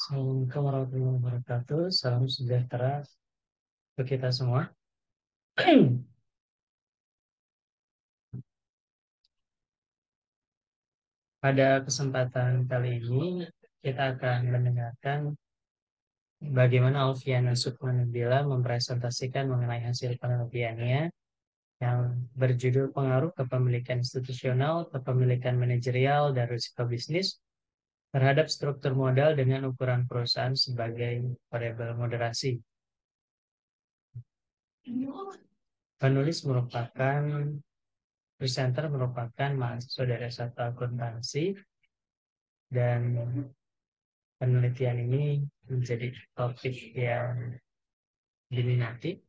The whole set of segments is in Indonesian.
Assalamualaikum warahmatullahi wabarakatuh. Salam sejahtera untuk kita semua. Pada kesempatan kali ini, kita akan mendengarkan bagaimana Alfiana Sukmanabila mempresentasikan mengenai hasil penelitiannya yang berjudul Pengaruh Kepemilikan Institusional, Kepemilikan Manajerial, dan Risiko Bisnis terhadap struktur modal dengan ukuran perusahaan sebagai variabel moderasi. Penulis merupakan Presenter merupakan mahasiswa dari S1 akuntansi dan penelitian ini menjadi topik yang diminati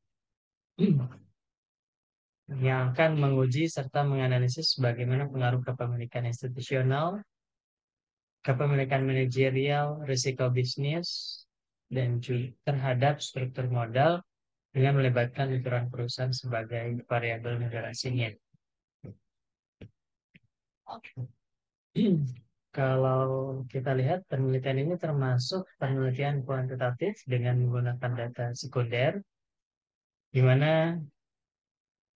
yang akan menguji serta menganalisis bagaimana pengaruh kepemilikan institusional, kepemilikan manajerial, risiko bisnis, dan juga terhadap struktur modal dengan melibatkan ukuran perusahaan sebagai variabel moderasinya. Kalau kita lihat penelitian ini termasuk penelitian kuantitatif dengan menggunakan data sekunder, di mana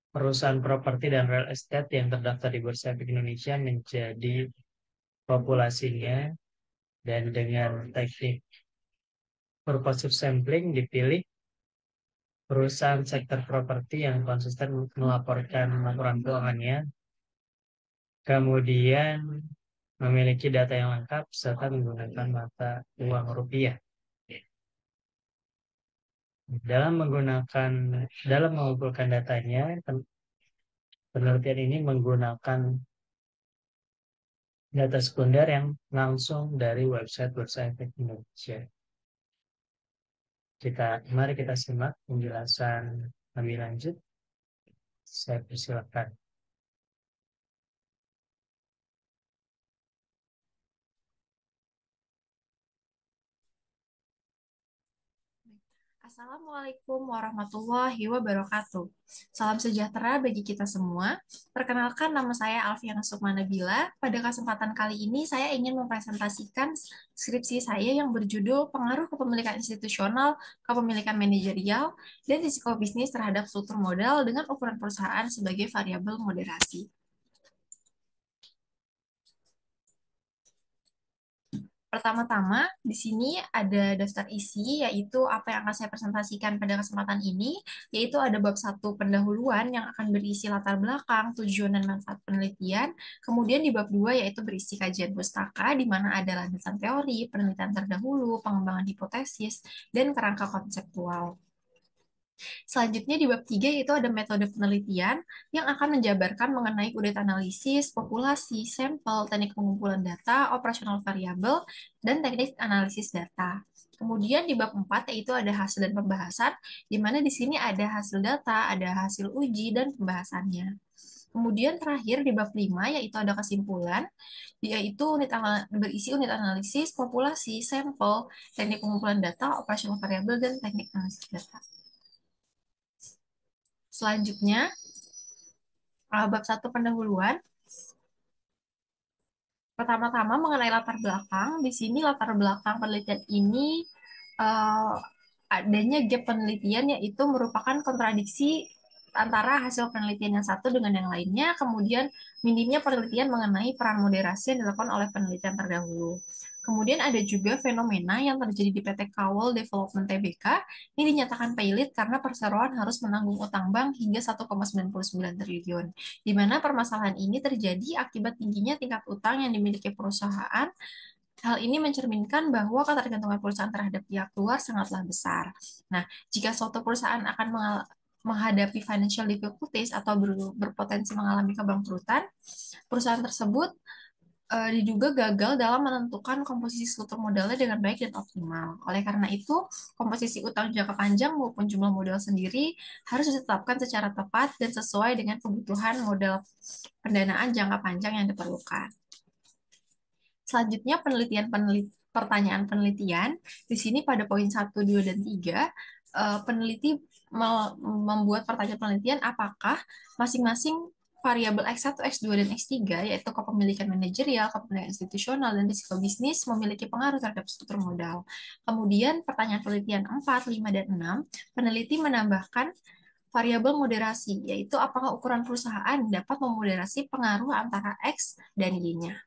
perusahaan properti dan real estate yang terdaftar di Bursa Efek Indonesia menjadi populasinya, dan dengan teknik purposive sampling dipilih perusahaan sektor properti yang konsisten melaporkan laporan keuangannya, kemudian memiliki data yang lengkap serta menggunakan mata uang rupiah. Dalam mengumpulkan datanya, penelitian ini menggunakan data sekunder yang langsung dari website Bursa Efek Indonesia. Mari kita simak penjelasan lebih lanjut. Saya persilakan. Assalamualaikum warahmatullahi wabarakatuh. Salam sejahtera bagi kita semua. Perkenalkan, nama saya Alfiana Sukmanabila. Pada kesempatan kali ini saya ingin mempresentasikan skripsi saya yang berjudul Pengaruh Kepemilikan Institusional, Kepemilikan Manajerial, dan Risiko Bisnis terhadap Struktur Modal dengan Ukuran Perusahaan sebagai Variabel Moderasi. Pertama-tama, di sini ada daftar isi, yaitu apa yang akan saya presentasikan pada kesempatan ini, yaitu ada bab 1 pendahuluan yang akan berisi latar belakang, tujuan, dan manfaat penelitian. Kemudian di bab 2 yaitu berisi kajian pustaka, di mana ada landasan teori, penelitian terdahulu, pengembangan hipotesis, dan kerangka konseptual. Selanjutnya di bab 3 itu ada metode penelitian yang akan menjabarkan mengenai audit analisis, populasi, sampel, teknik pengumpulan data, operasional variabel, dan teknik analisis data. Kemudian di bab 4 yaitu ada hasil dan pembahasan, di mana di sini ada hasil data, ada hasil uji, dan pembahasannya. Kemudian terakhir di bab 5 yaitu ada kesimpulan, yaitu berisi unit analisis, populasi, sampel, teknik pengumpulan data, operasional variabel, dan teknik analisis data. Selanjutnya, bab 1 pendahuluan. Pertama-tama mengenai latar belakang. Di sini latar belakang penelitian ini adanya gap penelitian, yaitu merupakan kontradiksi antara hasil penelitian yang satu dengan yang lainnya, kemudian minimnya penelitian mengenai peran moderasi yang dilakukan oleh penelitian terdahulu. Kemudian ada juga fenomena yang terjadi di PT Kawal Development Tbk, ini dinyatakan pailit karena perseroan harus menanggung utang bank hingga 1,99 triliun, di mana permasalahan ini terjadi akibat tingginya tingkat utang yang dimiliki perusahaan. Hal ini mencerminkan bahwa ketergantungan perusahaan terhadap pihak luar sangatlah besar. Nah, jika suatu perusahaan akan menghadapi financial difficulties atau berpotensi mengalami kebangkrutan, perusahaan tersebut diduga gagal dalam menentukan komposisi struktur modalnya dengan baik dan optimal. Oleh karena itu, komposisi utang jangka panjang maupun jumlah modal sendiri harus ditetapkan secara tepat dan sesuai dengan kebutuhan modal pendanaan jangka panjang yang diperlukan. Selanjutnya, pertanyaan penelitian. Di sini pada poin 1, 2, dan 3, peneliti membuat pertanyaan penelitian apakah masing-masing variabel X1, X2, dan X3, yaitu kepemilikan manajerial, kepemilikan institusional, dan risiko bisnis memiliki pengaruh terhadap struktur modal. Kemudian pertanyaan penelitian 4, 5, dan 6, peneliti menambahkan variabel moderasi, yaitu apakah ukuran perusahaan dapat memoderasi pengaruh antara X dan Y-nya.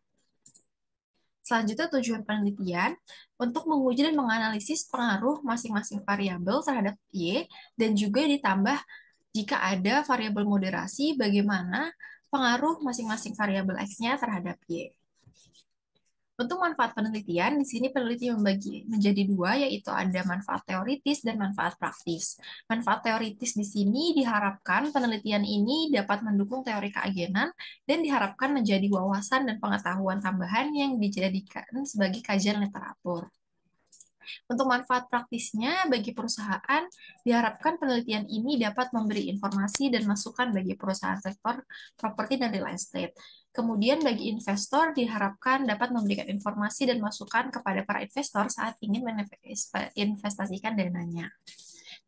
Selanjutnya tujuan penelitian untuk menguji dan menganalisis pengaruh masing-masing variabel terhadap Y dan juga ditambah jika ada variabel moderasi bagaimana pengaruh masing-masing variabel X-nya terhadap Y. Untuk manfaat penelitian, di sini peneliti membagi menjadi dua, yaitu ada manfaat teoritis dan manfaat praktis. Manfaat teoritis di sini diharapkan penelitian ini dapat mendukung teori keagenan dan diharapkan menjadi wawasan dan pengetahuan tambahan yang dijadikan sebagai kajian literatur. Untuk manfaat praktisnya bagi perusahaan, diharapkan penelitian ini dapat memberi informasi dan masukan bagi perusahaan sektor properti dan real estate. Kemudian bagi investor diharapkan dapat memberikan informasi dan masukan kepada para investor saat ingin menginvestasikan dananya.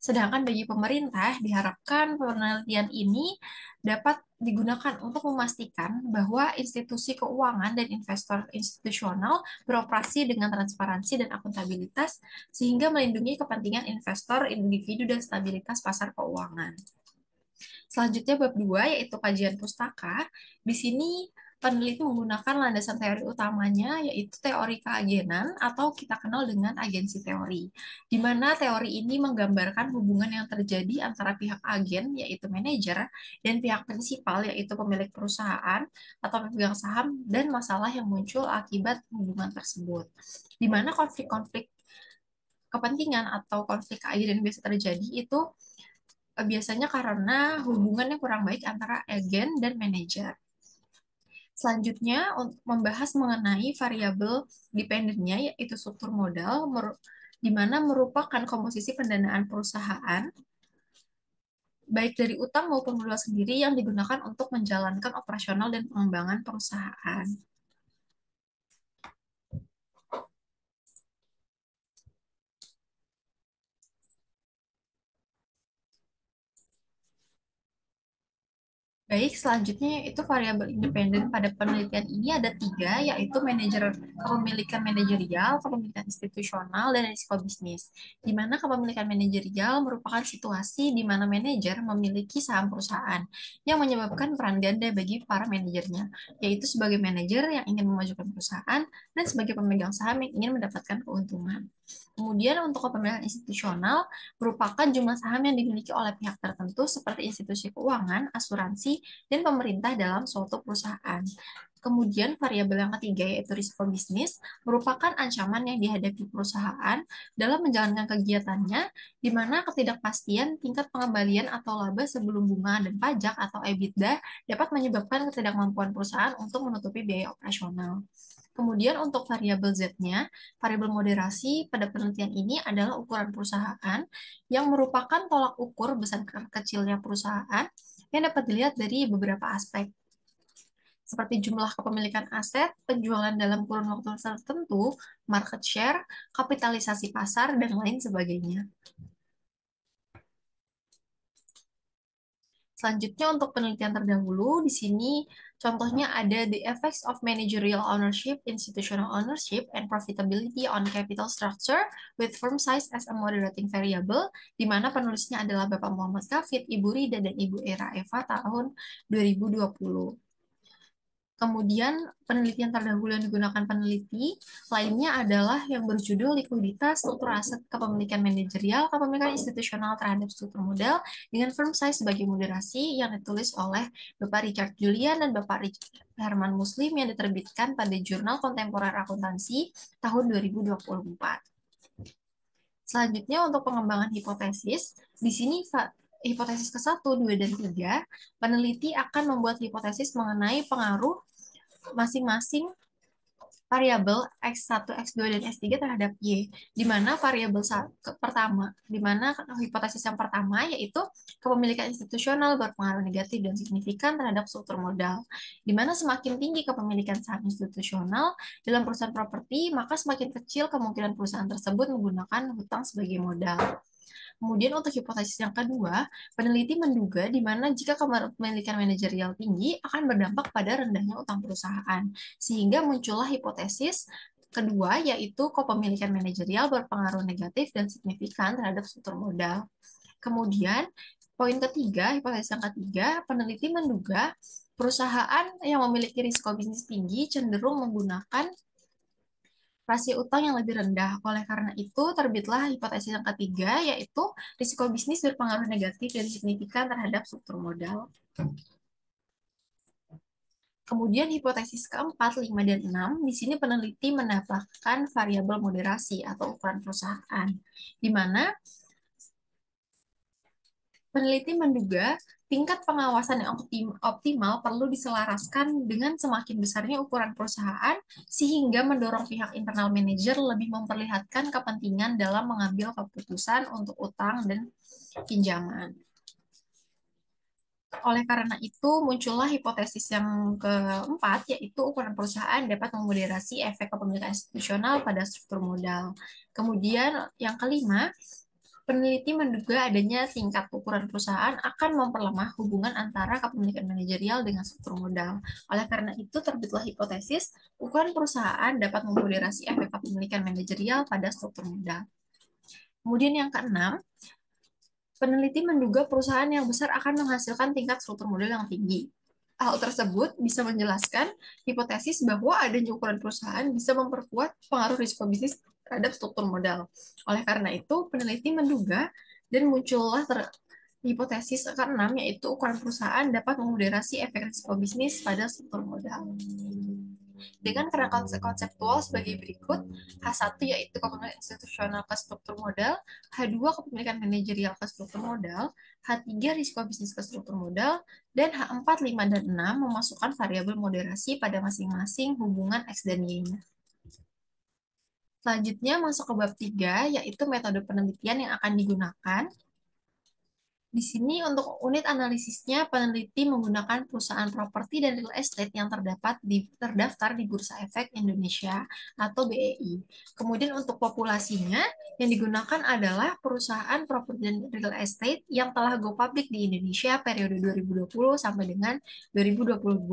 Sedangkan bagi pemerintah, diharapkan penelitian ini dapat digunakan untuk memastikan bahwa institusi keuangan dan investor institusional beroperasi dengan transparansi dan akuntabilitas sehingga melindungi kepentingan investor, individu, dan stabilitas pasar keuangan. Selanjutnya bab 2 yaitu kajian pustaka. Di sini peneliti menggunakan landasan teori utamanya yaitu teori keagenan atau kita kenal dengan agensi teori, di mana teori ini menggambarkan hubungan yang terjadi antara pihak agen yaitu manajer dan pihak prinsipal yaitu pemilik perusahaan atau pemegang saham dan masalah yang muncul akibat hubungan tersebut, di mana konflik-konflik kepentingan atau konflik keagenan yang biasa terjadi itu biasanya karena hubungan yang kurang baik antara agen dan manajer. Selanjutnya, untuk membahas mengenai variabel dependennya, yaitu struktur modal, di mana merupakan komposisi pendanaan perusahaan, baik dari utang maupun modal sendiri yang digunakan untuk menjalankan operasional dan pengembangan perusahaan. Baik, selanjutnya itu variabel independen pada penelitian ini ada 3, yaitu kepemilikan manajerial, kepemilikan institusional, dan risiko bisnis. Di mana kepemilikan manajerial merupakan situasi di mana manajer memiliki saham perusahaan yang menyebabkan peran ganda bagi para manajernya, yaitu sebagai manajer yang ingin memajukan perusahaan dan sebagai pemegang saham yang ingin mendapatkan keuntungan. Kemudian untuk kepemilikan institusional merupakan jumlah saham yang dimiliki oleh pihak tertentu seperti institusi keuangan, asuransi, dan pemerintah dalam suatu perusahaan. Kemudian variabel yang ketiga yaitu risiko bisnis merupakan ancaman yang dihadapi perusahaan dalam menjalankan kegiatannya di mana ketidakpastian tingkat pengembalian atau laba sebelum bunga dan pajak atau EBITDA dapat menyebabkan ketidakmampuan perusahaan untuk menutupi biaya operasional. Kemudian untuk variabel Z-nya, variabel moderasi pada penelitian ini adalah ukuran perusahaan yang merupakan tolak ukur besar kecilnya perusahaan yang dapat dilihat dari beberapa aspek, seperti jumlah kepemilikan aset, penjualan dalam kurun waktu tertentu, market share, kapitalisasi pasar, dan lain sebagainya. Selanjutnya untuk penelitian terdahulu, di sini contohnya ada the effects of managerial ownership, institutional ownership, and profitability on capital structure with firm size as a moderating variable, di mana penulisnya adalah Bapak Muhammad Kafid, Ibu Rida, dan Ibu Era Eva tahun 2020. Kemudian penelitian terdahulu yang digunakan peneliti lainnya adalah yang berjudul likuiditas, struktur aset kepemilikan manajerial, kepemilikan institusional terhadap struktur modal dengan firm size sebagai moderasi yang ditulis oleh Bapak Richard Julian dan Bapak Richard Herman Muslim yang diterbitkan pada Jurnal Kontemporer Akuntansi tahun 2024. Selanjutnya untuk pengembangan hipotesis, di sini hipotesis ke-1, 2, dan 3, peneliti akan membuat hipotesis mengenai pengaruh masing-masing variabel X1, X2, dan X3 terhadap Y, di mana variabel pertama, di mana hipotesis yang pertama yaitu kepemilikan institusional berpengaruh negatif dan signifikan terhadap struktur modal, di mana semakin tinggi kepemilikan saham institusional dalam perusahaan properti, maka semakin kecil kemungkinan perusahaan tersebut menggunakan hutang sebagai modal. Kemudian untuk hipotesis yang kedua, peneliti menduga di mana jika kepemilikan manajerial tinggi akan berdampak pada rendahnya utang perusahaan, sehingga muncullah hipotesis kedua, yaitu kepemilikan manajerial berpengaruh negatif dan signifikan terhadap struktur modal. Kemudian, poin ketiga, hipotesis yang ketiga, peneliti menduga perusahaan yang memiliki risiko bisnis tinggi cenderung menggunakan rasio utang yang lebih rendah. Oleh karena itu, terbitlah hipotesis yang ketiga, yaitu risiko bisnis berpengaruh negatif dan signifikan terhadap struktur modal. Kemudian hipotesis keempat, 5, dan 6, di sini peneliti mendapatkan variabel moderasi atau ukuran perusahaan, di mana peneliti menduga tingkat pengawasan yang optimal perlu diselaraskan dengan semakin besarnya ukuran perusahaan sehingga mendorong pihak internal manajer lebih memperlihatkan kepentingan dalam mengambil keputusan untuk utang dan pinjaman. Oleh karena itu, muncullah hipotesis yang keempat, yaitu ukuran perusahaan dapat memoderasi efek kepemilikan institusional pada struktur modal. Kemudian yang kelima, peneliti menduga adanya tingkat ukuran perusahaan akan memperlemah hubungan antara kepemilikan manajerial dengan struktur modal. Oleh karena itu, terbitlah hipotesis ukuran perusahaan dapat memoderasi efek kepemilikan manajerial pada struktur modal. Kemudian yang keenam, peneliti menduga perusahaan yang besar akan menghasilkan tingkat struktur modal yang tinggi. Hal tersebut bisa menjelaskan hipotesis bahwa adanya ukuran perusahaan bisa memperkuat pengaruh risiko bisnis terhadap struktur modal. Oleh karena itu, peneliti menduga dan muncullah hipotesis keenam, yaitu ukuran perusahaan dapat memoderasi efek risiko bisnis pada struktur modal. Dengan kerangka konseptual sebagai berikut, H1 yaitu kepemilikan institusional ke struktur modal, H2 kepemilikan manajerial ke struktur modal, H3 risiko bisnis ke struktur modal, dan H4, 5, dan 6 memasukkan variabel moderasi pada masing-masing hubungan X dan Y-nya. Selanjutnya masuk ke bab 3, yaitu metode penelitian yang akan digunakan. Di sini untuk unit analisisnya, peneliti menggunakan perusahaan properti dan real estate yang terdaftar di Bursa Efek Indonesia atau BEI. Kemudian untuk populasinya, yang digunakan adalah perusahaan properti dan real estate yang telah go public di Indonesia periode 2020 sampai dengan 2022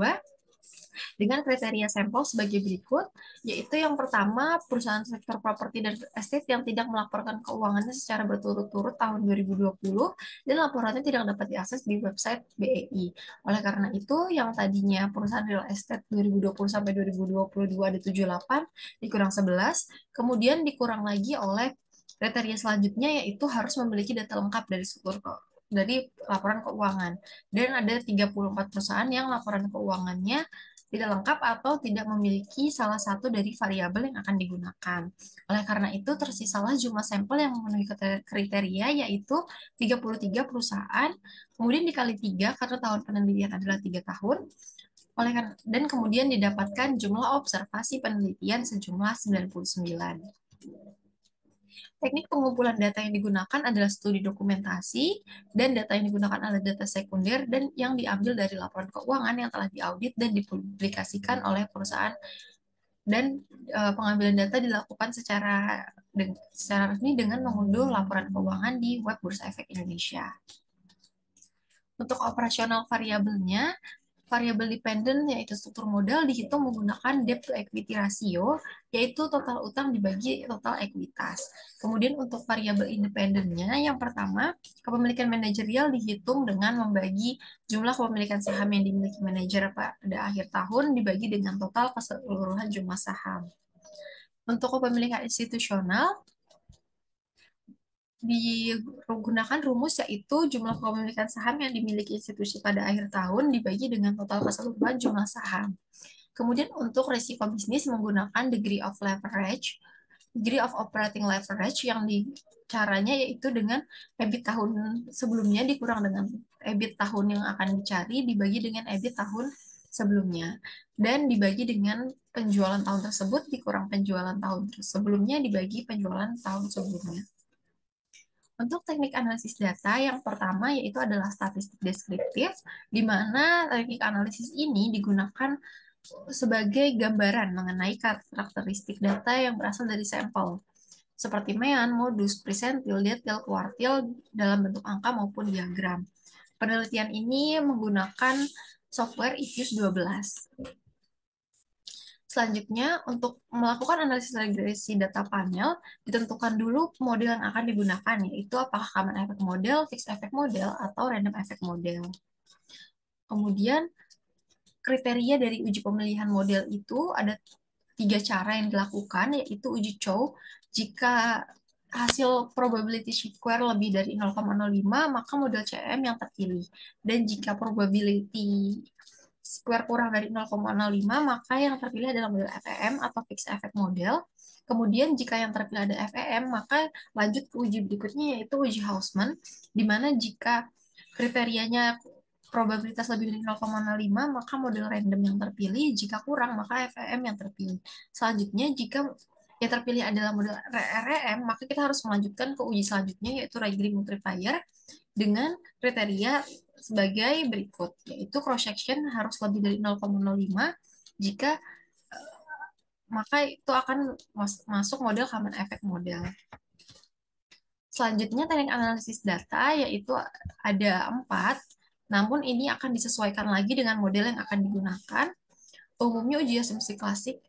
dengan kriteria sampel sebagai berikut, yaitu yang pertama, perusahaan sektor properti dan estate yang tidak melaporkan keuangannya secara berturut-turut tahun 2020 dan laporannya tidak dapat diakses di website BEI. Oleh karena itu, yang tadinya perusahaan real estate 2020 sampai 2022 ada 78, dikurang 11, kemudian dikurang lagi oleh kriteria selanjutnya, yaitu harus memiliki data lengkap dari laporan keuangan. Dan ada 34 perusahaan yang laporan keuangannya tidak lengkap atau tidak memiliki salah satu dari variabel yang akan digunakan. Oleh karena itu, tersisalah jumlah sampel yang memenuhi kriteria, yaitu 33 perusahaan, kemudian dikali 3 karena tahun penelitian adalah 3 tahun, dan kemudian didapatkan jumlah observasi penelitian sejumlah 99. Teknik pengumpulan data yang digunakan adalah studi dokumentasi, dan data yang digunakan adalah data sekunder dan yang diambil dari laporan keuangan yang telah diaudit dan dipublikasikan oleh perusahaan, dan pengambilan data dilakukan secara resmi dengan mengunduh laporan keuangan di web Bursa Efek Indonesia. Untuk operasional variabelnya, variabel dependent yaitu struktur modal dihitung menggunakan debt to equity ratio, yaitu total utang dibagi total ekuitas. Kemudian untuk variabel independennya, yang pertama, kepemilikan manajerial dihitung dengan membagi jumlah kepemilikan saham yang dimiliki manajer pada akhir tahun dibagi dengan total keseluruhan jumlah saham. Untuk kepemilikan institusional, digunakan rumus yaitu jumlah kepemilikan saham yang dimiliki institusi pada akhir tahun dibagi dengan total keseluruhan jumlah saham. Kemudian untuk risiko bisnis menggunakan degree of operating leverage yang caranya yaitu dengan EBIT tahun sebelumnya dikurang dengan EBIT tahun yang akan dicari dibagi dengan EBIT tahun sebelumnya, dan dibagi dengan penjualan tahun tersebut dikurang penjualan tahun sebelumnya dibagi penjualan tahun sebelumnya. Untuk teknik analisis data, yang pertama yaitu adalah statistik deskriptif, di mana teknik analisis ini digunakan sebagai gambaran mengenai karakteristik data yang berasal dari sampel. seperti mean, modus, persentil, detil, kuartil dalam bentuk angka maupun diagram. Penelitian ini menggunakan software IFUSE 12. Selanjutnya, untuk melakukan analisis regresi data panel, ditentukan dulu model yang akan digunakan, yaitu apakah common effect model, fixed effect model, atau random effect model. Kemudian, kriteria dari uji pemilihan model itu ada 3 cara yang dilakukan, yaitu uji Chow. Jika hasil probability square lebih dari 0,05, maka model CM yang terpilih. Dan jika probability square kurang dari 0,05, maka yang terpilih adalah model FEM atau fixed effect model. Kemudian jika yang terpilih ada FEM, maka lanjut ke uji berikutnya yaitu uji Hausman, di mana jika kriterianya probabilitas lebih dari 0,05, maka model random yang terpilih, jika kurang, maka FEM yang terpilih. Selanjutnya, jika yang terpilih adalah model REM, maka kita harus melanjutkan ke uji selanjutnya, yaitu Rayleigh multiplier, dengan kriteria sebagai berikut, yaitu cross section harus lebih dari 0,05, jika maka itu akan masuk model common effect model. Selanjutnya teknik analisis data yaitu ada 4, namun ini akan disesuaikan lagi dengan model yang akan digunakan. Umumnya uji asumsi klasik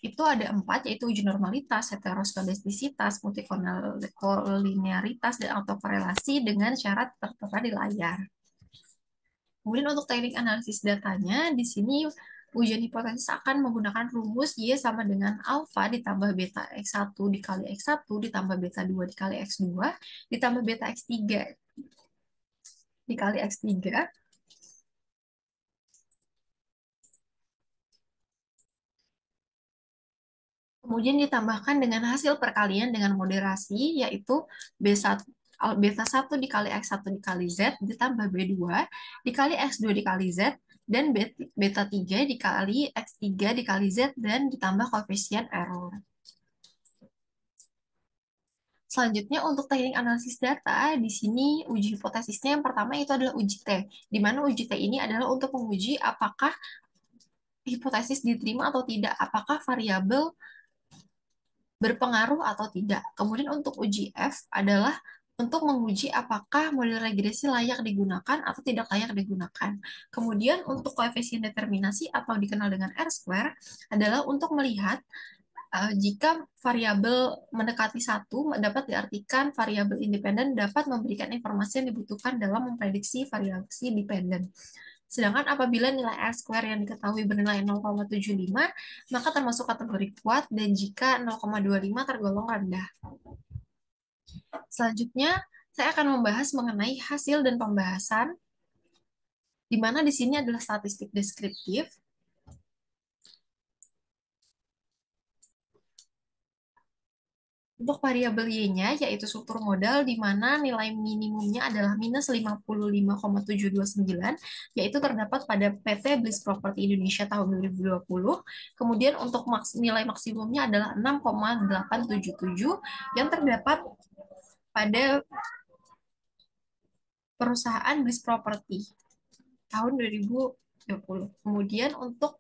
itu ada 4, yaitu uji normalitas, heteroskedastisitas, multikolinearitas, dan autokorelasi dengan syarat tertera di layar. Kemudian untuk teknik analisis datanya, di sini ujian hipotesis akan menggunakan rumus Y sama dengan alfa ditambah beta X1 dikali X1 ditambah beta 2 dikali X2 ditambah beta X3 dikali X3. Kemudian ditambahkan dengan hasil perkalian dengan moderasi, yaitu B1, beta 1 dikali X1 dikali Z ditambah B2 dikali X2 dikali Z dan beta 3 dikali X3 dikali Z dan ditambah koefisien error. Selanjutnya untuk teknik analisis data, di sini uji hipotesisnya yang pertama itu adalah uji T, di mana uji T ini adalah untuk menguji apakah hipotesis diterima atau tidak, apakah variabel berpengaruh atau tidak. Kemudian untuk uji F adalah untuk menguji apakah model regresi layak digunakan atau tidak layak digunakan. Kemudian untuk koefisien determinasi atau dikenal dengan R-square adalah untuk melihat jika variabel mendekati 1 dapat diartikan variabel independen dapat memberikan informasi yang dibutuhkan dalam memprediksi variasi dependen. Sedangkan apabila nilai R-square yang diketahui bernilai 0,75, maka termasuk kategori kuat, dan jika 0,25 tergolong rendah. Selanjutnya, saya akan membahas mengenai hasil dan pembahasan, di mana di sini adalah statistik deskriptif. Untuk variabel Y-nya, yaitu struktur modal, di mana nilai minimumnya adalah minus 55,729, yaitu terdapat pada PT Bliss Property Indonesia tahun 2020. Kemudian untuk nilai maksimumnya adalah 6,877, yang terdapat pada perusahaan Bliss Property tahun 2020. Kemudian untuk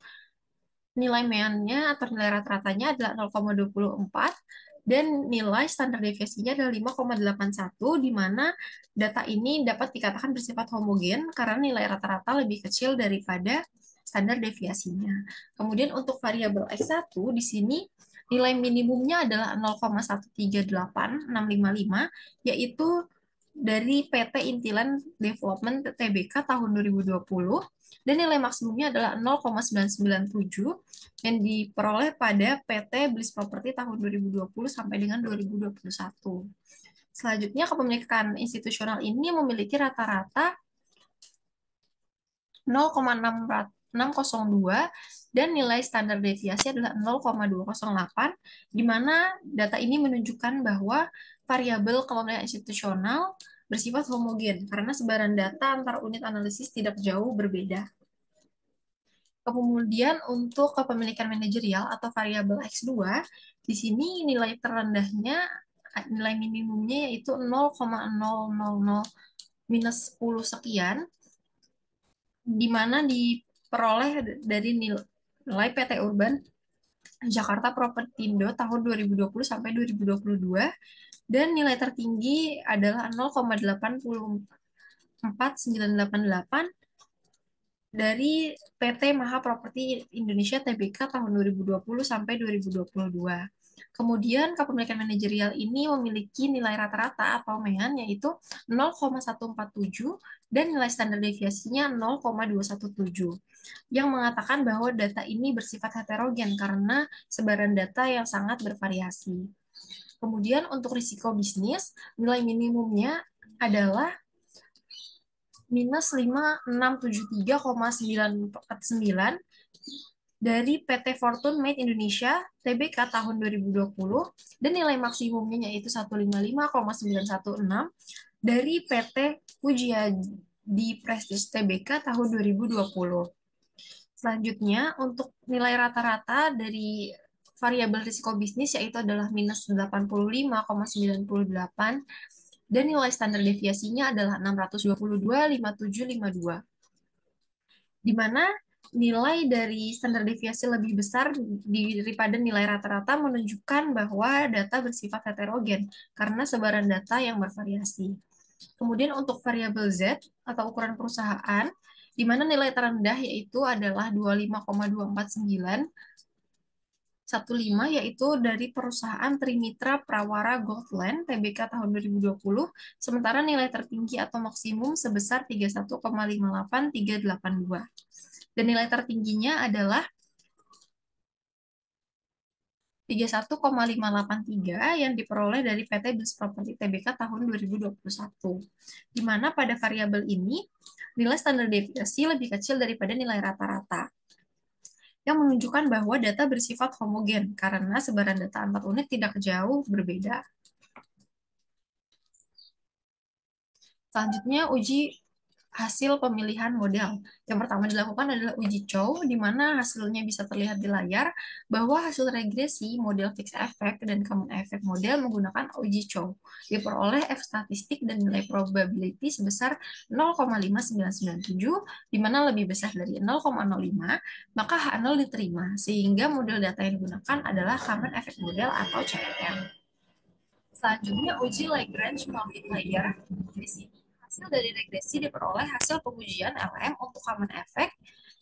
nilai meannya atau nilai rata-ratanya adalah 0,24, dan nilai standar deviasinya adalah 5,81, di mana data ini dapat dikatakan bersifat homogen karena nilai rata-rata lebih kecil daripada standar deviasinya. Kemudian untuk variabel X1 di sini nilai minimumnya adalah 0,138655, yaitu dari PT Intiland Development Tbk tahun 2020, dan nilai maksimumnya adalah 0,997 yang diperoleh pada PT Bliss Property tahun 2020 sampai dengan 2021. Selanjutnya, kepemilikan institusional ini memiliki rata-rata 0,602 dan nilai standar deviasi adalah 0,208, di mana data ini menunjukkan bahwa variabel kepemilikan institusional bersifat homogen karena sebaran data antar unit analisis tidak jauh berbeda. Kemudian untuk kepemilikan manajerial atau variabel X2, di sini nilai terendahnya, nilai minimumnya yaitu 0,000 minus 10 sekian, di mana diperoleh dari nilai PT Urban Jakarta Propertindo tahun 2020 sampai 2022 dan nilai tertinggi adalah 0,84988 dari PT Maha Properti Indonesia Tbk tahun 2020 sampai 2022. Kemudian kepemilikan manajerial ini memiliki nilai rata-rata atau MEAN yaitu 0,147 dan nilai standar deviasinya 0,217 yang mengatakan bahwa data ini bersifat heterogen karena sebaran data yang sangat bervariasi. Kemudian untuk risiko bisnis, nilai minimumnya adalah minus 5673,949 dari PT Fortune Made Indonesia Tbk tahun 2020 dan nilai maksimumnya yaitu 155,916 dari PT Pujiadi Prestige Tbk tahun 2020. Selanjutnya, untuk nilai rata-rata dari variabel risiko bisnis yaitu adalah minus 85,98 dan nilai standar deviasinya adalah 622,5752, di mana nilai dari standar deviasi lebih besar daripada nilai rata-rata menunjukkan bahwa data bersifat heterogen karena sebaran data yang bervariasi. Kemudian untuk variabel Z atau ukuran perusahaan, di mana nilai terendah yaitu adalah 25,249 15 yaitu dari perusahaan Trimitra Prawara Goldland Tbk tahun 2020, sementara nilai tertinggi atau maksimum sebesar 31,58382. Dan nilai tertingginya adalah 31,583 yang diperoleh dari PT Bis Property Tbk tahun 2021. Di mana pada variabel ini nilai standar deviasi lebih kecil daripada nilai rata-rata, yang menunjukkan bahwa data bersifat homogen karena sebaran data antar unit tidak jauh berbeda. Selanjutnya, uji hasil pemilihan model. Yang pertama dilakukan adalah uji Chow, di mana hasilnya bisa terlihat di layar bahwa hasil regresi model fixed effect dan common effect model menggunakan uji Chow diperoleh F statistik dan nilai probability sebesar 0,5997, di mana lebih besar dari 0,05, maka H0 diterima, sehingga model data yang digunakan adalah common effect model atau CEM. Selanjutnya, uji Lagrange multiplier. Di sini, hasil dari regresi diperoleh hasil pengujian LM untuk common effect,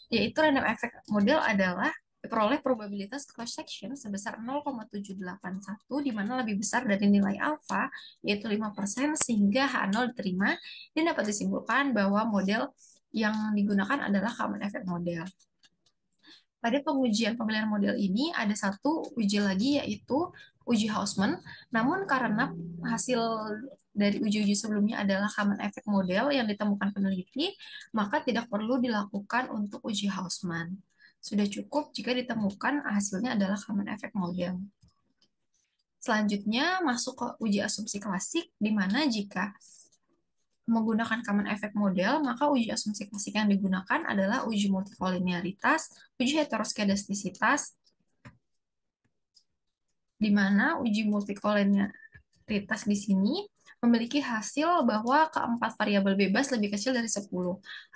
yaitu random effect model adalah diperoleh probabilitas cross section sebesar 0,781, di mana lebih besar dari nilai alfa, yaitu 5%, sehingga H0 diterima, dan dapat disimpulkan bahwa model yang digunakan adalah common effect model. Pada pengujian pemilihan model ini ada satu uji lagi yaitu uji Hausman. Namun karena hasil dari uji-uji sebelumnya adalah common effect model yang ditemukan peneliti, maka tidak perlu dilakukan untuk uji Hausman. Sudah cukup jika ditemukan hasilnya adalah common effect model. Selanjutnya masuk ke uji asumsi klasik, di mana jika menggunakan common effect model, maka uji asumsi klasik yang digunakan adalah uji multikolinearitas, uji heteroskedastisitas, di mana uji multikolinearitas di sini memiliki hasil bahwa keempat variabel bebas lebih kecil dari 10.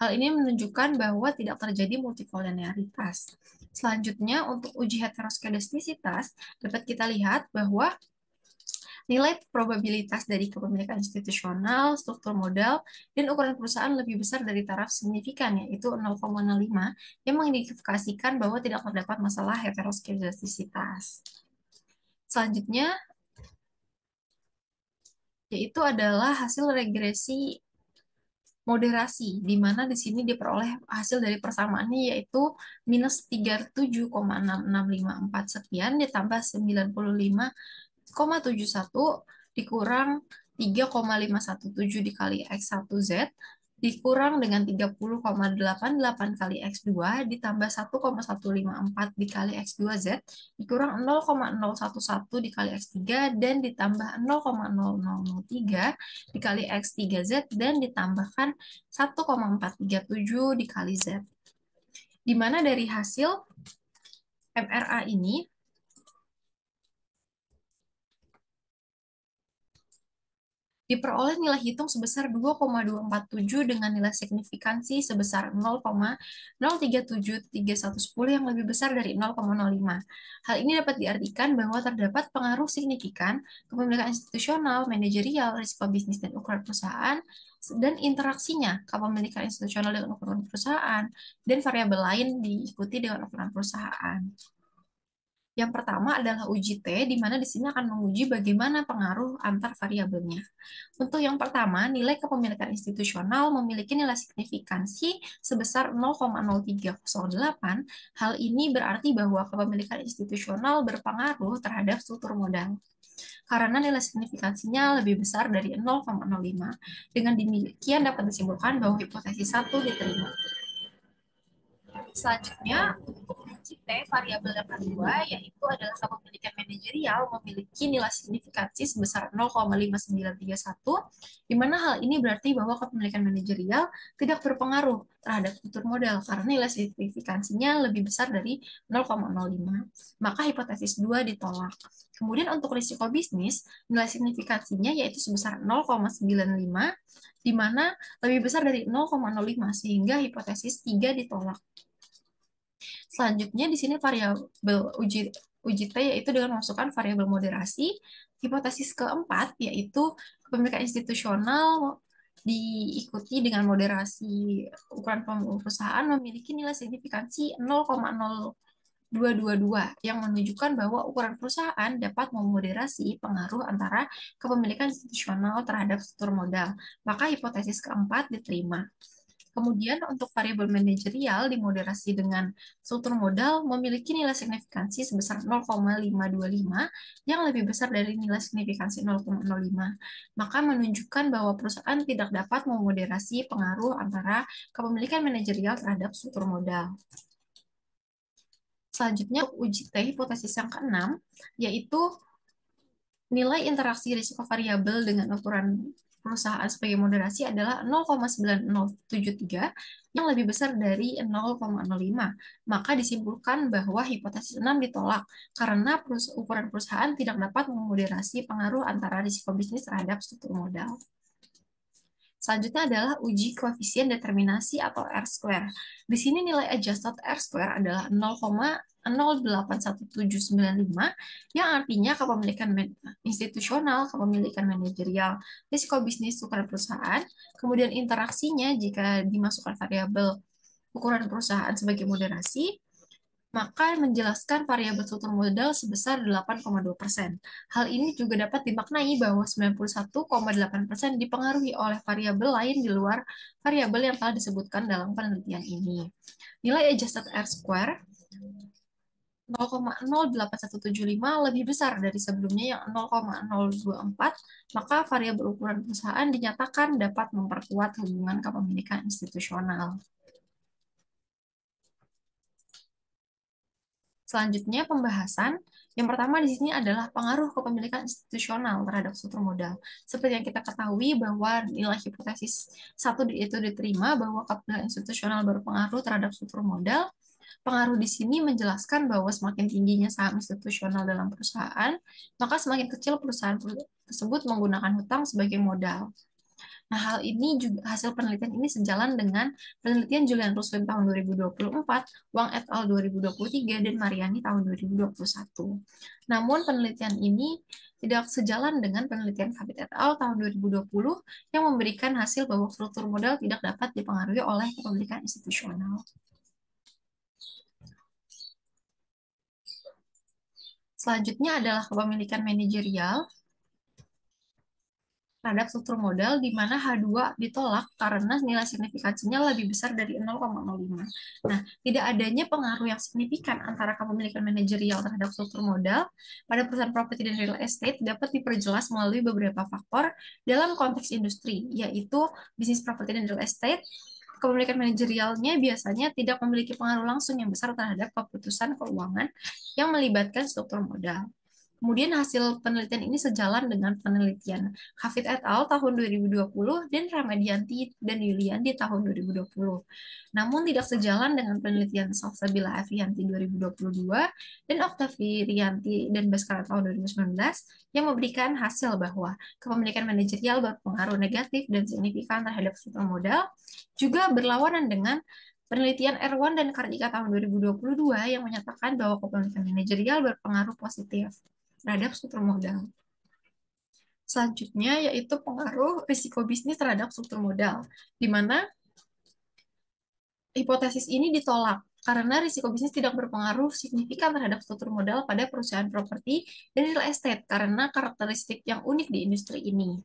Hal ini menunjukkan bahwa tidak terjadi multikolinearitas. Selanjutnya, untuk uji heteroskedastisitas, dapat kita lihat bahwa nilai probabilitas dari kepemilikan institusional, struktur modal, dan ukuran perusahaan lebih besar dari taraf signifikan, yaitu 0,05, yang mengindikasikan bahwa tidak terdapat masalah heteroskedastisitas. Selanjutnya, yaitu adalah hasil regresi moderasi, di mana di sini diperoleh hasil dari persamaannya yaitu minus 37,6654 sekian ditambah 95,71 dikurang 3,517 dikali X1Z dikurang dengan 30,88 kali X2 ditambah 1,154 dikali X2Z dikurang 0,011 dikali X3 dan ditambah 0,0003 dikali X3Z dan ditambahkan 1,437 dikali Z. Di mana dari hasil MRA ini diperoleh nilai hitung sebesar 2,247 dengan nilai signifikansi sebesar 0,0373110 yang lebih besar dari 0,05. Hal ini dapat diartikan bahwa terdapat pengaruh signifikan kepemilikan institusional, manajerial, risiko bisnis dan ukuran perusahaan, dan interaksinya kepemilikan institusional dengan ukuran perusahaan, dan variabel lain diikuti dengan ukuran perusahaan. Yang pertama adalah uji T, di mana di sini akan menguji bagaimana pengaruh antar variabelnya. Untuk yang pertama, nilai kepemilikan institusional memiliki nilai signifikansi sebesar 0,0308. Hal ini berarti bahwa kepemilikan institusional berpengaruh terhadap struktur modal. Karena nilai signifikansinya lebih besar dari 0,05. Dengan demikian dapat disimpulkan bahwa hipotesis 1 diterima. Selanjutnya, untuk uji T, variabel yang kedua, yaitu adalah kepemilikan manajerial memiliki nilai signifikansi sebesar 0,5931, di mana hal ini berarti bahwa kepemilikan manajerial tidak berpengaruh terhadap struktur modal karena nilai signifikansinya lebih besar dari 0,05. Maka hipotesis 2 ditolak. Kemudian untuk risiko bisnis, nilai signifikansinya yaitu sebesar 0,95, di mana lebih besar dari 0,05, sehingga hipotesis 3 ditolak. Selanjutnya di sini variabel uji T yaitu dengan memasukkan variabel moderasi. Hipotesis keempat yaitu kepemilikan institusional diikuti dengan moderasi ukuran perusahaan memiliki nilai signifikansi 0,0222 yang menunjukkan bahwa ukuran perusahaan dapat memoderasi pengaruh antara kepemilikan institusional terhadap struktur modal. Maka hipotesis keempat diterima. Kemudian untuk variabel manajerial dimoderasi dengan struktur modal memiliki nilai signifikansi sebesar 0,525 yang lebih besar dari nilai signifikansi 0,05. Maka menunjukkan bahwa perusahaan tidak dapat memoderasi pengaruh antara kepemilikan manajerial terhadap struktur modal. Selanjutnya uji T hipotesis yang keenam yaitu nilai interaksi risiko variabel dengan ukuran perusahaan sebagai moderasi adalah 0,9073 yang lebih besar dari 0,05. Maka disimpulkan bahwa hipotesis 6 ditolak karena ukuran perusahaan tidak dapat memoderasi pengaruh antara risiko bisnis terhadap struktur modal. Selanjutnya adalah uji koefisien determinasi atau R-square. Di sini nilai adjusted R-square adalah 0,081795 yang artinya kepemilikan institusional, kepemilikan manajerial, risiko bisnis ukuran perusahaan, kemudian interaksinya jika dimasukkan variabel ukuran perusahaan sebagai moderasi, maka menjelaskan variabel struktur modal sebesar 8,2%. Hal ini juga dapat dimaknai bahwa 91,8% dipengaruhi oleh variabel lain di luar variabel yang telah disebutkan dalam penelitian ini. Nilai adjusted R-square 0,08175 lebih besar dari sebelumnya yang 0,024, maka variabel ukuran perusahaan dinyatakan dapat memperkuat hubungan kepemilikan institusional. Selanjutnya pembahasan. Yang pertama di sini adalah pengaruh kepemilikan institusional terhadap struktur modal. Seperti yang kita ketahui bahwa nilai hipotesis 1 itu diterima bahwa kepemilikan institusional berpengaruh terhadap struktur modal. Pengaruh di sini menjelaskan bahwa semakin tingginya saham institusional dalam perusahaan, maka semakin kecil perusahaan tersebut menggunakan hutang sebagai modal. Nah, hal ini juga hasil penelitian ini sejalan dengan penelitian Julian Ruslim tahun 2024, Wang et al. 2023, dan Mariani tahun 2021. Namun, penelitian ini tidak sejalan dengan penelitian Khabib et al. Tahun 2020 yang memberikan hasil bahwa struktur modal tidak dapat dipengaruhi oleh kepemilikan institusional. Selanjutnya adalah kepemilikan manajerial terhadap struktur modal di mana H2 ditolak karena nilai signifikansinya lebih besar dari 0,05. Nah, tidak adanya pengaruh yang signifikan antara kepemilikan manajerial terhadap struktur modal pada perusahaan properti dan real estate dapat diperjelas melalui beberapa faktor dalam konteks industri, yaitu bisnis properti dan real estate. Kepemilikan manajerialnya biasanya tidak memiliki pengaruh langsung yang besar terhadap keputusan keuangan yang melibatkan struktur modal. Kemudian hasil penelitian ini sejalan dengan penelitian Hafid et al. Tahun 2020 dan Ramadianti dan Yulian di tahun 2020. Namun tidak sejalan dengan penelitian Salsabila Avianti 2022 dan Octavirianti dan Baskara tahun 2019 yang memberikan hasil bahwa kepemilikan manajerial berpengaruh negatif dan signifikan terhadap struktur modal, juga berlawanan dengan penelitian Erwan dan Kartika tahun 2022 yang menyatakan bahwa kepemilikan manajerial berpengaruh positif terhadap struktur modal. Selanjutnya yaitu pengaruh risiko bisnis terhadap struktur modal, di mana hipotesis ini ditolak karena risiko bisnis tidak berpengaruh signifikan terhadap struktur modal pada perusahaan properti dan real estate karena karakteristik yang unik di industri ini.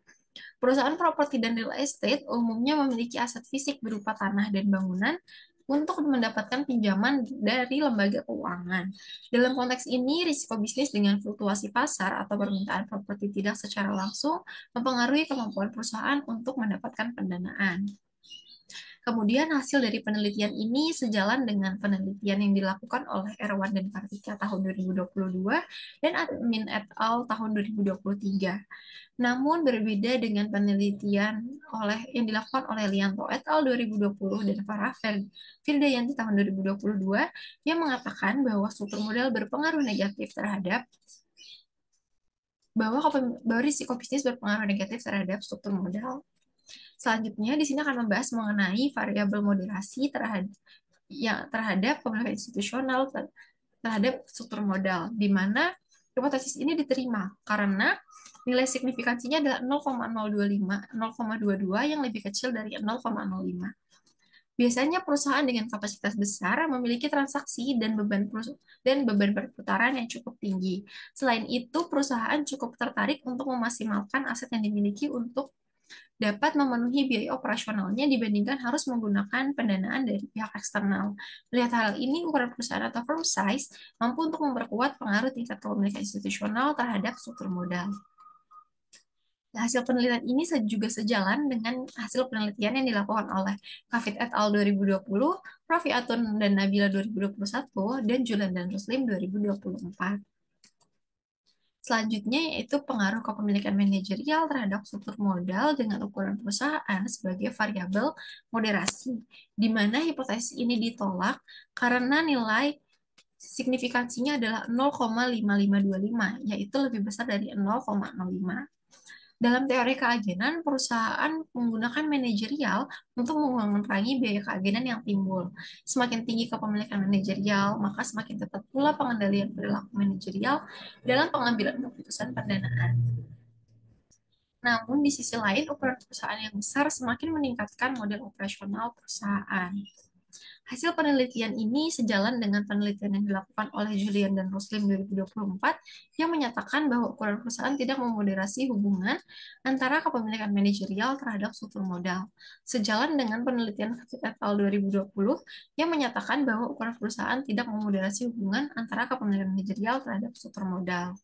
Perusahaan properti dan real estate umumnya memiliki aset fisik berupa tanah dan bangunan untuk mendapatkan pinjaman dari lembaga keuangan. Dalam konteks ini, risiko bisnis dengan fluktuasi pasar atau permintaan properti tidak secara langsung mempengaruhi kemampuan perusahaan untuk mendapatkan pendanaan. Kemudian hasil dari penelitian ini sejalan dengan penelitian yang dilakukan oleh Erwan dan Kartika tahun 2022 dan Admin et al. Tahun 2023. Namun berbeda dengan penelitian yang dilakukan oleh Lianto et al. 2020 dan Farah Firdayanti tahun 2022 yang mengatakan bahwa struktur modal berpengaruh negatif terhadap bahwa risiko bisnis berpengaruh negatif terhadap struktur modal. Selanjutnya, di sini akan membahas mengenai variabel moderasi terhadap kepemilikan institusional terhadap struktur modal, di mana hipotesis ini diterima karena nilai signifikansinya adalah 0,025, 0,22 yang lebih kecil dari 0,05. Biasanya perusahaan dengan kapasitas besar memiliki transaksi dan beban perputaran yang cukup tinggi. Selain itu, perusahaan cukup tertarik untuk memaksimalkan aset yang dimiliki untuk dapat memenuhi biaya operasionalnya dibandingkan harus menggunakan pendanaan dari pihak eksternal. Melihat hal ini, ukuran perusahaan atau firm size mampu untuk memperkuat pengaruh tingkat kepemilikan institusional terhadap struktur modal. Hasil penelitian ini juga sejalan dengan hasil penelitian yang dilakukan oleh Kafid et al. 2020, Rafi Atun dan Nabila 2021, dan Julian dan Ruslim 2024. Selanjutnya yaitu pengaruh kepemilikan manajerial terhadap struktur modal dengan ukuran perusahaan sebagai variabel moderasi, di mana hipotesis ini ditolak karena nilai signifikansinya adalah 0,5525, yaitu lebih besar dari 0,05. Dalam teori keagenan, perusahaan menggunakan manajerial untuk mengurangi biaya keagenan yang timbul. Semakin tinggi kepemilikan manajerial, maka semakin ketat pula pengendalian perilaku manajerial dalam pengambilan keputusan pendanaan. Namun, di sisi lain, ukuran perusahaan yang besar semakin meningkatkan model operasional perusahaan. Hasil penelitian ini sejalan dengan penelitian yang dilakukan oleh Julian dan Ruslim 2024 yang menyatakan bahwa ukuran perusahaan tidak memoderasi hubungan antara kepemilikan manajerial terhadap struktur modal. Sejalan dengan penelitian Kafid et al. 2020 yang menyatakan bahwa ukuran perusahaan tidak memoderasi hubungan antara kepemilikan manajerial terhadap struktur modal.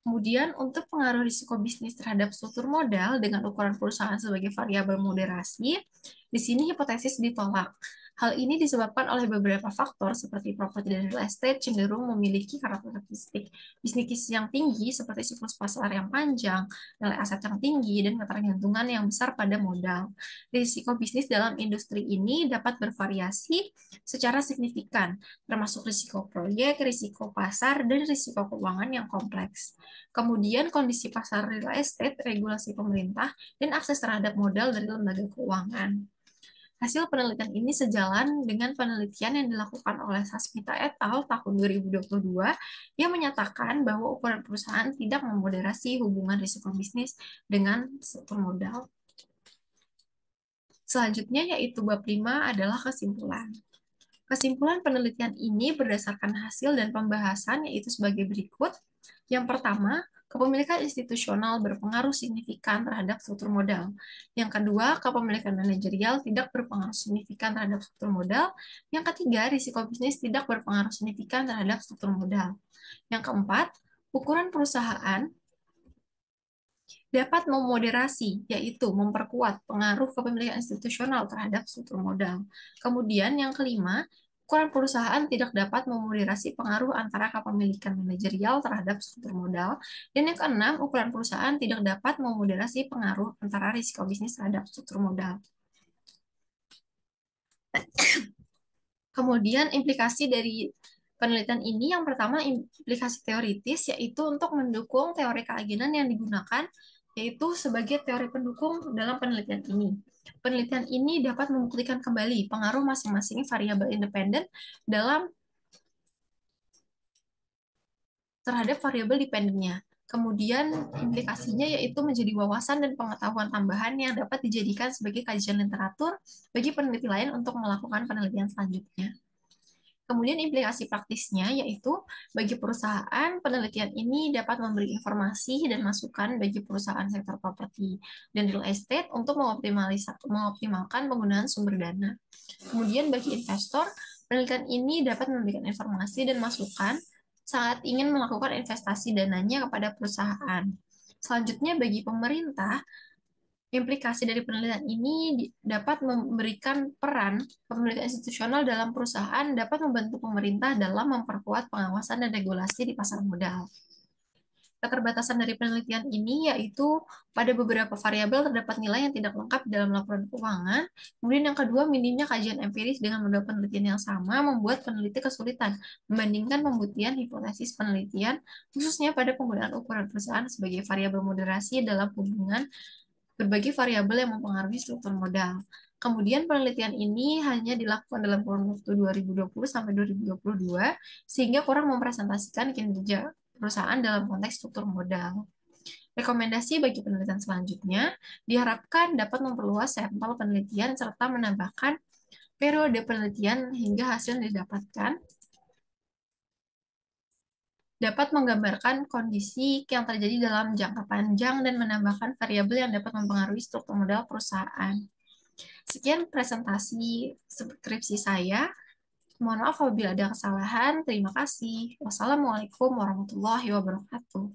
Kemudian, untuk pengaruh risiko bisnis terhadap struktur modal dengan ukuran perusahaan sebagai variabel moderasi, di sini hipotesis ditolak. Hal ini disebabkan oleh beberapa faktor seperti properti dan real estate cenderung memiliki karakteristik bisnis yang tinggi seperti siklus pasar yang panjang, nilai aset yang tinggi, dan ketergantungan yang besar pada modal. Risiko bisnis dalam industri ini dapat bervariasi secara signifikan, termasuk risiko proyek, risiko pasar, dan risiko keuangan yang kompleks. Kemudian kondisi pasar real estate, regulasi pemerintah, dan akses terhadap modal dari lembaga keuangan. Hasil penelitian ini sejalan dengan penelitian yang dilakukan oleh Sasmita et al. Tahun 2022 yang menyatakan bahwa ukuran perusahaan tidak memoderasi hubungan risiko bisnis dengan struktur modal. Selanjutnya yaitu bab 5 adalah kesimpulan. Kesimpulan penelitian ini berdasarkan hasil dan pembahasan yaitu sebagai berikut. Yang pertama, kepemilikan institusional berpengaruh signifikan terhadap struktur modal. Yang kedua, kepemilikan manajerial tidak berpengaruh signifikan terhadap struktur modal. Yang ketiga, risiko bisnis tidak berpengaruh signifikan terhadap struktur modal. Yang keempat, ukuran perusahaan dapat memoderasi, yaitu memperkuat pengaruh kepemilikan institusional terhadap struktur modal. Kemudian yang kelima, ukuran perusahaan tidak dapat memoderasi pengaruh antara kepemilikan manajerial terhadap struktur modal. Dan yang keenam, ukuran perusahaan tidak dapat memoderasi pengaruh antara risiko bisnis terhadap struktur modal. Kemudian implikasi dari penelitian ini yang pertama implikasi teoritis, yaitu untuk mendukung teori keagenan yang digunakan, yaitu sebagai teori pendukung dalam penelitian ini. Penelitian ini dapat membuktikan kembali pengaruh masing-masing variabel independen dalam terhadap variabel dependennya. Kemudian implikasinya yaitu menjadi wawasan dan pengetahuan tambahan yang dapat dijadikan sebagai kajian literatur bagi peneliti lain untuk melakukan penelitian selanjutnya. Kemudian implikasi praktisnya yaitu bagi perusahaan, penelitian ini dapat memberi informasi dan masukan bagi perusahaan sektor properti dan real estate untuk mengoptimalkan penggunaan sumber dana. Kemudian bagi investor, penelitian ini dapat memberikan informasi dan masukan saat ingin melakukan investasi dananya kepada perusahaan. Selanjutnya bagi pemerintah, implikasi dari penelitian ini dapat memberikan peran kepemilikan institusional dalam perusahaan, dapat membantu pemerintah dalam memperkuat pengawasan dan regulasi di pasar modal. Keterbatasan dari penelitian ini yaitu pada beberapa variabel terdapat nilai yang tidak lengkap dalam laporan keuangan. Kemudian yang kedua, minimnya kajian empiris dengan modal penelitian yang sama membuat peneliti kesulitan membandingkan pembuktian hipotesis penelitian, khususnya pada penggunaan ukuran perusahaan sebagai variabel moderasi dalam hubungan berbagai variabel yang mempengaruhi struktur modal. Kemudian penelitian ini hanya dilakukan dalam kurun waktu 2020 sampai 2022 sehingga kurang mempresentasikan kinerja perusahaan dalam konteks struktur modal. Rekomendasi bagi penelitian selanjutnya diharapkan dapat memperluas sampel penelitian serta menambahkan periode penelitian hingga hasil yang didapatkan dapat menggambarkan kondisi yang terjadi dalam jangka panjang dan menambahkan variabel yang dapat mempengaruhi struktur modal perusahaan. Sekian presentasi skripsi saya. Mohon maaf apabila ada kesalahan. Terima kasih. Wassalamualaikum warahmatullahi wabarakatuh.